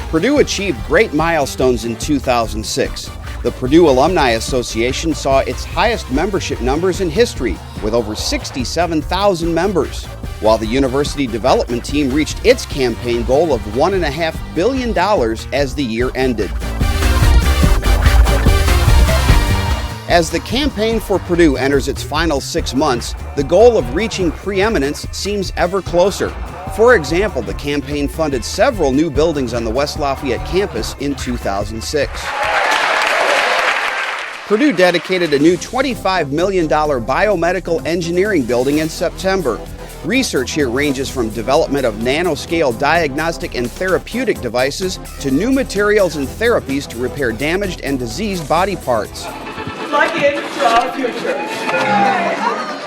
Purdue achieved great milestones in 2006. The Purdue Alumni Association saw its highest membership numbers in history, with over 67,000 members, while the University Development Team reached its campaign goal of $1.5 billion as the year ended. As the campaign for Purdue enters its final 6 months, the goal of reaching preeminence seems ever closer. For example, the campaign funded several new buildings on the West Lafayette campus in 2006. Purdue dedicated a new $25 million biomedical engineering building in September. Research here ranges from development of nanoscale diagnostic and therapeutic devices to new materials and therapies to repair damaged and diseased body parts. Plug in to our future.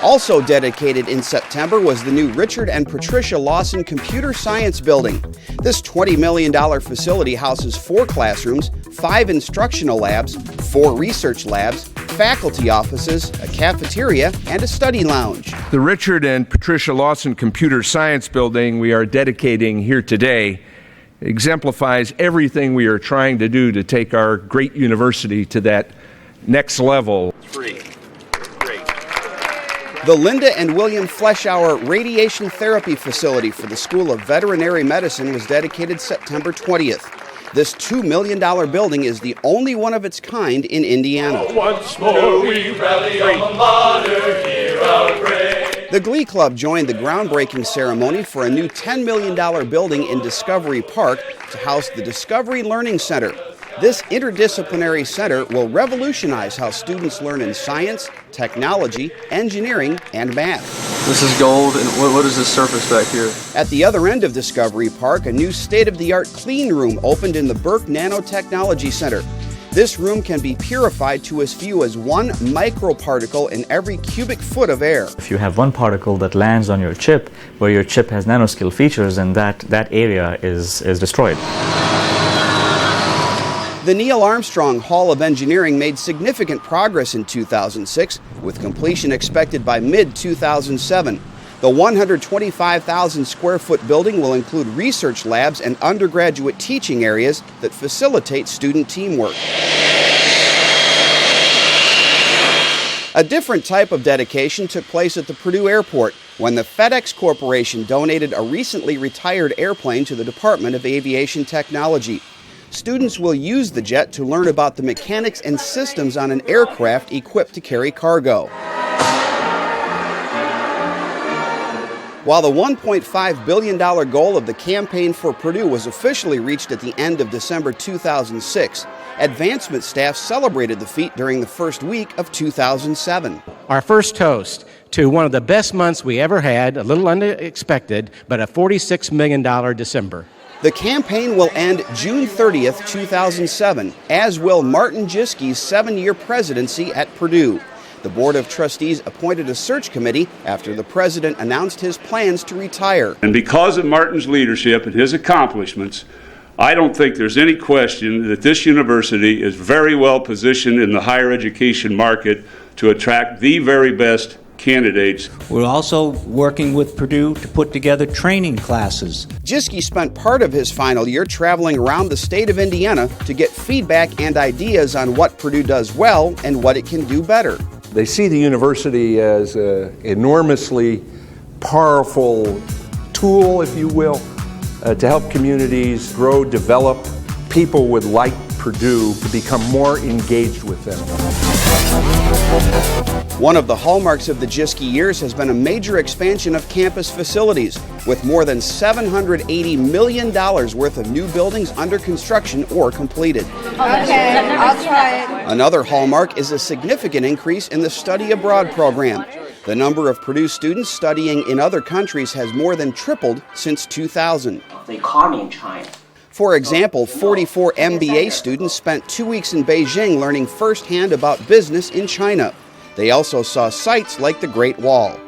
Also dedicated in September was the new Richard and Patricia Lawson Computer Science Building. This $20 million facility houses 4 classrooms, 5 instructional labs, 4 research labs, faculty offices, a cafeteria, and a study lounge. The Richard and Patricia Lawson Computer Science Building we are dedicating here today exemplifies everything we are trying to do to take our great university to that next level. The Linda and William Fleischauer Radiation Therapy Facility for the School of Veterinary Medicine was dedicated September 20th. This $2 million building is the only one of its kind in Indiana. Once more we rally alma mater, hear our praise. The Glee Club joined the groundbreaking ceremony for a new $10 million building in Discovery Park to house the Discovery Learning Center. This interdisciplinary center will revolutionize how students learn in science, technology, engineering, and math. This is gold, and what is this surface back here? At the other end of Discovery Park, a new state-of-the-art clean room opened in the Burke Nanotechnology Center. This room can be purified to as few as 1 microparticle in every cubic foot of air. If you have one particle that lands on your chip, where your chip has nanoscale features, then that area is destroyed. The Neil Armstrong Hall of Engineering made significant progress in 2006, with completion expected by mid-2007. The 125,000 square foot building will include research labs and undergraduate teaching areas that facilitate student teamwork. A different type of dedication took place at the Purdue Airport when the FedEx Corporation donated a recently retired airplane to the Department of Aviation Technology. Students will use the jet to learn about the mechanics and systems on an aircraft equipped to carry cargo. While the $1.5 billion goal of the campaign for Purdue was officially reached at the end of December 2006, advancement staff celebrated the feat during the first week of 2007. Our first toast to one of the best months we ever had, a little unexpected, but a $46 million December. The campaign will end June 30th, 2007, as will Martin Jischke's 7-year presidency at Purdue. The Board of Trustees appointed a search committee after the president announced his plans to retire. And because of Martin's leadership and his accomplishments, I don't think there's any question that this university is very well positioned in the higher education market to attract the very best candidates. We're also working with Purdue to put together training classes. Jischke spent part of his final year traveling around the state of Indiana to get feedback and ideas on what Purdue does well and what it can do better. They see the university as an enormously powerful tool, if you will, to help communities grow, develop. People would like Purdue to become more engaged with them. One of the hallmarks of the Jischke years has been a major expansion of campus facilities, with more than $780 million worth of new buildings under construction or completed. Okay, I'll try it. Another hallmark is a significant increase in the study abroad program. The number of Purdue students studying in other countries has more than tripled since 2000. The economy in China. For example, 44 MBA students spent 2 weeks in Beijing learning firsthand about business in China. They also saw sights like the Great Wall.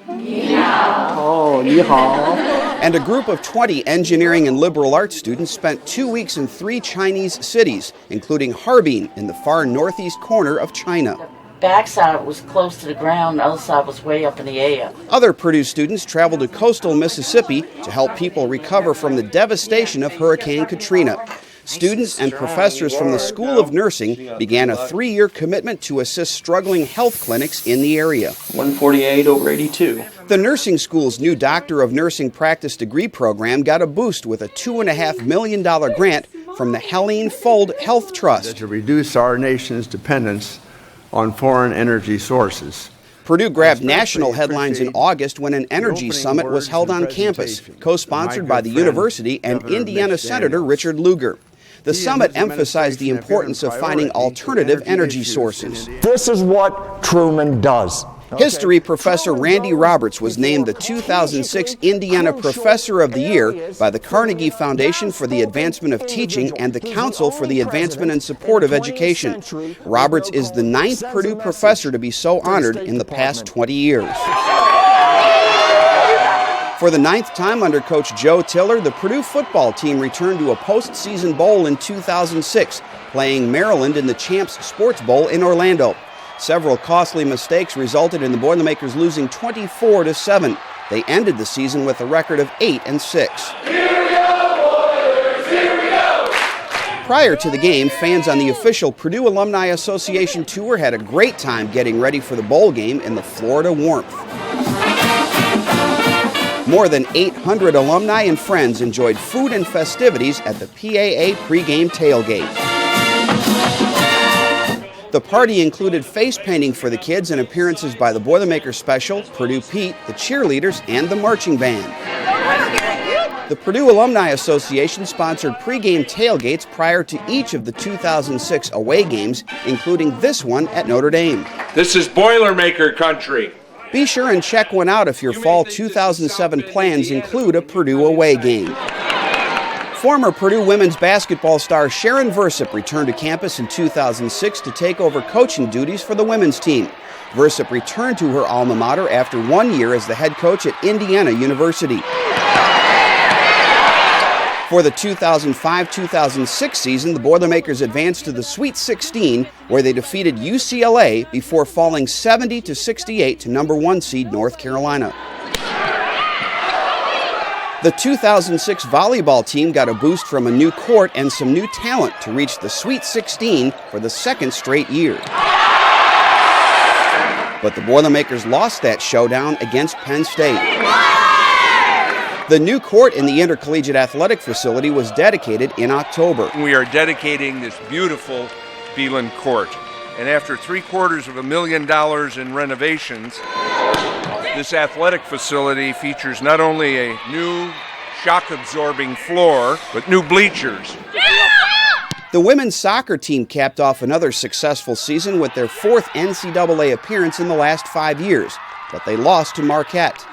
Oh, ni hao. And a group of 20 engineering and liberal arts students spent 2 weeks in 3 Chinese cities, including Harbin in the far northeast corner of China. Backside was close to the ground, the other side was way up in the air. Other Purdue students traveled to coastal Mississippi to help people recover from the devastation of Hurricane Katrina. Students and professors from the School of Nursing began a 3-year commitment to assist struggling health clinics in the area. 148 over 82. The nursing school's new Doctor of Nursing Practice degree program got a boost with a $2.5 million grant from the Helene Fold Health Trust to reduce our nation's dependence on foreign energy sources. Purdue grabbed national headlines in August when an energy summit was held on campus, co-sponsored by the university and Indiana Senator Richard Lugar. The summit emphasized the importance of finding alternative energy sources. This is what Truman does. History professor Randy Roberts was named the 2006 Indiana Professor of the Year by the Carnegie Foundation for the Advancement of Teaching and the Council for the Advancement and Support of Education. Roberts is the 9th Purdue professor to be so honored in the past 20 years. For the 9th time under Coach Joe Tiller, the Purdue football team returned to a postseason bowl in 2006, playing Maryland in the Champs Sports Bowl in Orlando. Several costly mistakes resulted in the Boilermakers losing 24-7. They ended the season with a record of 8-6. Prior to the game, fans on the official Purdue Alumni Association tour had a great time getting ready for the bowl game in the Florida warmth. More than 800 alumni and friends enjoyed food and festivities at the PAA pregame tailgate. The party included face painting for the kids and appearances by the Boilermakers Special, Purdue Pete, the cheerleaders, and the marching band. The Purdue Alumni Association sponsored pregame tailgates prior to each of the 2006 away games, including this one at Notre Dame. This is Boilermaker country. Be sure and check one out if your fall 2007 plans include a Purdue away game. Former Purdue women's basketball star Sharon Versip returned to campus in 2006 to take over coaching duties for the women's team. Versip returned to her alma mater after 1 year as the head coach at Indiana University. For the 2005-2006 season, the Boilermakers advanced to the Sweet 16, where they defeated UCLA before falling 70-68 to number 1 seed North Carolina. The 2006 volleyball team got a boost from a new court and some new talent to reach the Sweet 16 for the 2nd straight year. But the Boilermakers lost that showdown against Penn State. The new court in the Intercollegiate Athletic Facility was dedicated in October. We are dedicating this beautiful Beeland Court. And after $750,000 in renovations, this athletic facility features not only a new shock-absorbing floor, but new bleachers. The women's soccer team capped off another successful season with their 4th NCAA appearance in the last 5 years, but they lost to Marquette.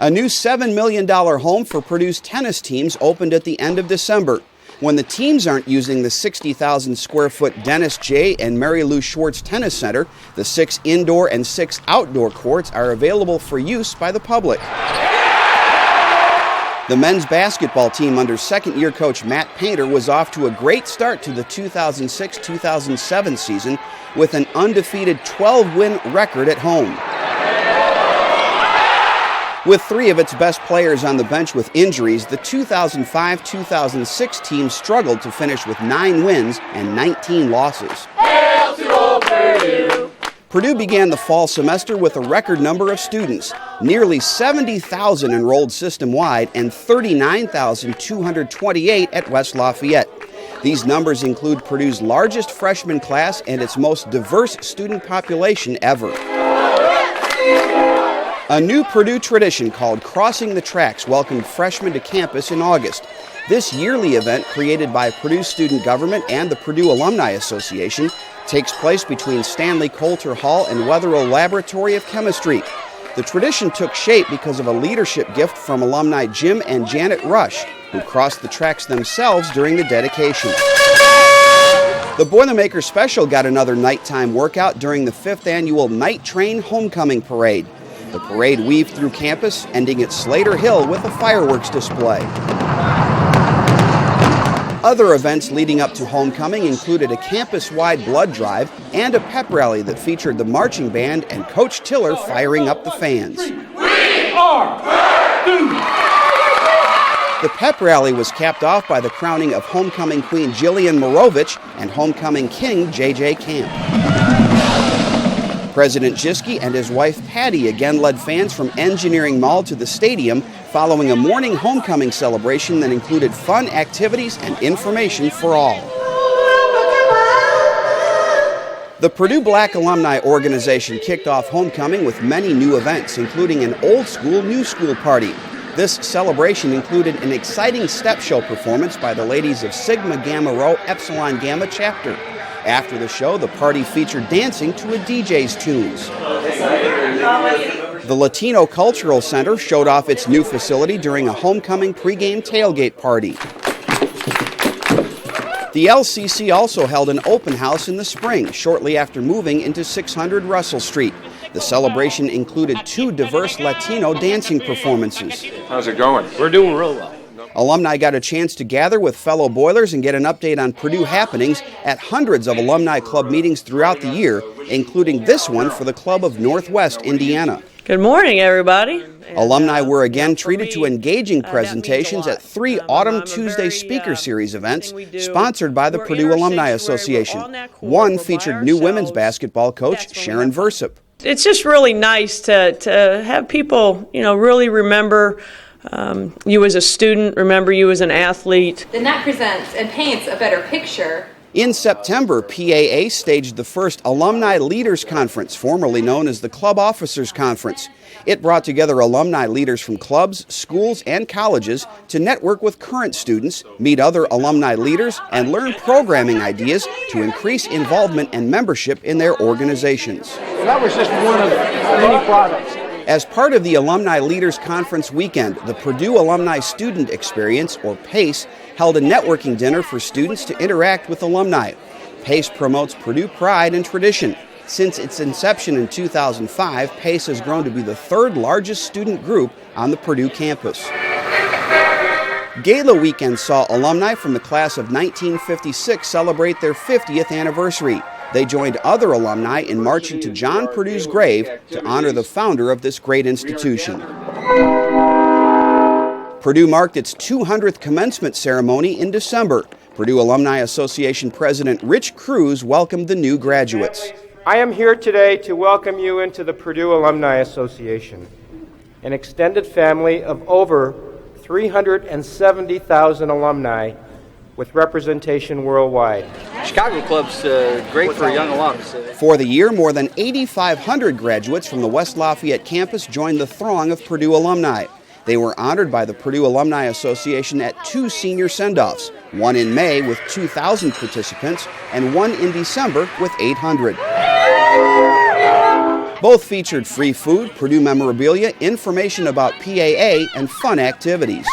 A new $7 million home for Purdue's tennis teams opened at the end of December. When the teams aren't using the 60,000-square-foot Dennis J. and Mary Lou Schwartz Tennis Center, the 6 indoor and 6 outdoor courts are available for use by the public. The men's basketball team under second-year coach Matt Painter was off to a great start to the 2006-2007 season with an undefeated 12-win record at home. With 3 of its best players on the bench with injuries, the 2005-2006 team struggled to finish with 9 wins and 19 losses. Hail to old Purdue! Purdue began the fall semester with a record number of students, nearly 70,000 enrolled system-wide and 39,228 at West Lafayette. These numbers include Purdue's largest freshman class and its most diverse student population ever. A new Purdue tradition called Crossing the Tracks welcomed freshmen to campus in August. This yearly event, created by Purdue Student Government and the Purdue Alumni Association, takes place between Stanley Coulter Hall and Wetherill Laboratory of Chemistry. The tradition took shape because of a leadership gift from alumni Jim and Janet Rush, who crossed the tracks themselves during the dedication. The Boilermakers Special got another nighttime workout during the 5th annual Night Train Homecoming Parade. The parade weaved through campus, ending at Slater Hill with a fireworks display. Other events leading up to homecoming included a campus-wide blood drive and a pep rally that featured the marching band and Coach Tiller firing up the fans. We are Purdue! The pep rally was capped off by the crowning of homecoming queen Jillian Morovich and homecoming king J.J. Camp. President Jischke and his wife Patty again led fans from Engineering Mall to the stadium following a morning homecoming celebration that included fun activities and information for all. The Purdue Black Alumni Organization kicked off homecoming with many new events, including an old school, new school party. This celebration included an exciting step show performance by the ladies of Sigma Gamma Rho Epsilon Gamma chapter. After the show, the party featured dancing to a DJ's tunes. The Latino Cultural Center showed off its new facility during a homecoming pregame tailgate party. The LCC also held an open house in the spring, shortly after moving into 600 Russell Street. The celebration included 2 diverse Latino dancing performances. How's it going? We're doing real well. Alumni got a chance to gather with fellow Boilers and get an update on Purdue happenings at hundreds of alumni club meetings throughout the year, including this one for the Club of Northwest Indiana. Good morning, everybody. Alumni were again treated to engaging presentations at 3 Autumn Tuesday Speaker Series events sponsored by the Purdue Alumni Association. One featured new women's basketball coach Sharon Versup. It's just really nice to have people, really remember you as a student, remember you as an athlete. Then that presents and paints a better picture. In September, PAA staged the first Alumni Leaders Conference, formerly known as the Club Officers Conference. It brought together alumni leaders from clubs, schools, and colleges to network with current students, meet other alumni leaders, and learn programming ideas to increase involvement and membership in their organizations. That was just one of many products. As part of the Alumni Leaders Conference weekend, the Purdue Alumni Student Experience, or PACE, held a networking dinner for students to interact with alumni. PACE promotes Purdue pride and tradition. Since its inception in 2005, PACE has grown to be the 3rd largest student group on the Purdue campus. Gala weekend saw alumni from the class of 1956 celebrate their 50th anniversary. They joined other alumni in marching to John Purdue's grave to honor the founder of this great institution. Purdue marked its 200th commencement ceremony in December. Purdue Alumni Association President Rich Cruz welcomed the new graduates. I am here today to welcome you into the Purdue Alumni Association, an extended family of over 370,000 alumni with representation worldwide. Chicago Club's great for young alums. For the year, more than 8,500 graduates from the West Lafayette campus joined the throng of Purdue alumni. They were honored by the Purdue Alumni Association at 2 senior send-offs, one in May with 2,000 participants and one in December with 800. Both featured free food, Purdue memorabilia, information about PAA, and fun activities.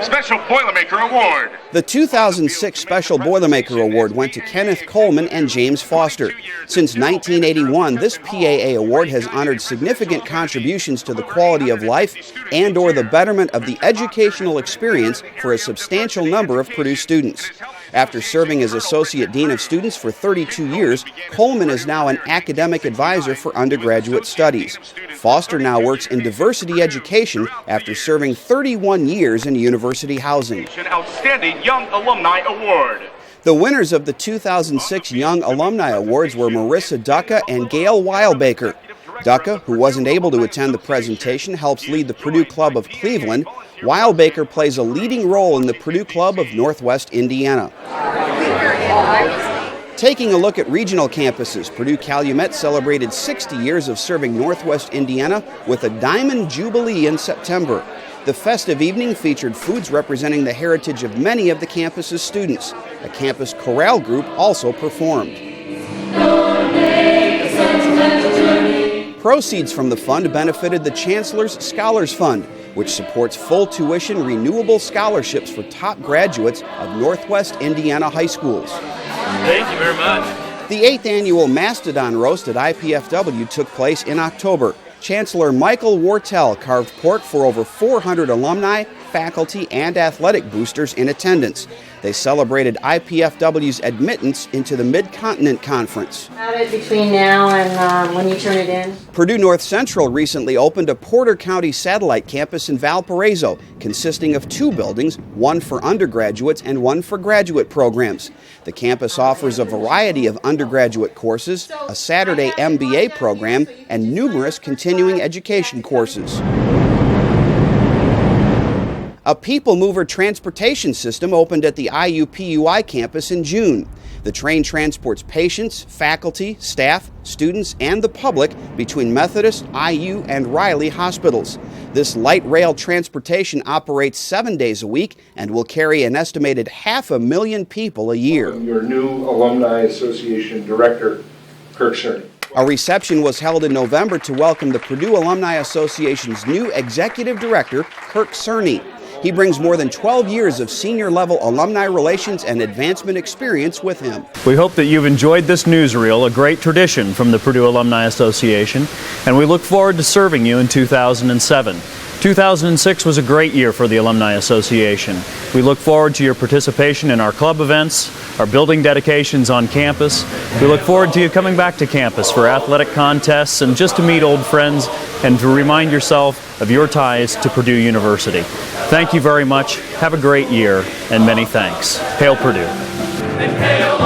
Special Boilermaker Award. The 2006 Special Boilermaker Award went to Kenneth Coleman and James Foster. Since 1981, this PAA award has honored significant contributions to the quality of life and/or the betterment of the educational experience for a substantial number of Purdue students. After serving as Associate Dean of Students for 32 years, Coleman is now an academic advisor for undergraduate studies. Foster now works in diversity education after serving 31 years in university housing. Outstanding Young Alumni Award. The winners of the 2006 Young Alumni Awards were Marissa Ducka and Gail Weilbaker. Ducka, who wasn't able to attend the presentation, helps lead the Purdue Club of Cleveland. Weilbaker plays a leading role in the Purdue Club of Northwest Indiana. Taking a look at regional campuses, Purdue Calumet celebrated 60 years of serving Northwest Indiana with a Diamond Jubilee in September. The festive evening featured foods representing the heritage of many of the campus's students. A campus chorale group also performed. Proceeds from the fund benefited the Chancellor's Scholars Fund, which supports full tuition renewable scholarships for top graduates of Northwest Indiana high schools. Thank you very much. The 8th annual Mastodon Roast at IPFW took place in October. Chancellor Michael Wartell carved pork for over 400 alumni, faculty, and athletic boosters in attendance. They celebrated IPFW's admittance into the Mid-Continent Conference. About it between now and when you turn it in. Purdue North Central recently opened a Porter County satellite campus in Valparaiso, consisting of 2 buildings, one for undergraduates and one for graduate programs. The campus offers a variety of undergraduate courses, a Saturday MBA program, and numerous continuing education courses. A people mover transportation system opened at the IUPUI campus in June. The train transports patients, faculty, staff, students, and the public between Methodist, IU, and Riley hospitals. This light rail transportation operates 7 days a week and will carry an estimated 500,000 people a year. Your new Alumni Association Director, Kirk Cerny. A reception was held in November to welcome the Purdue Alumni Association's new Executive Director, Kirk Cerny. He brings more than 12 years of senior-level alumni relations and advancement experience with him. We hope that you've enjoyed this newsreel, a great tradition from the Purdue Alumni Association, and we look forward to serving you in 2007. 2006 was a great year for the Alumni Association. We look forward to your participation in our club events, our building dedications on campus. We look forward to you coming back to campus for athletic contests and just to meet old friends and to remind yourself of your ties to Purdue University. Thank you very much. Have a great year, and many thanks. Hail Purdue. And hail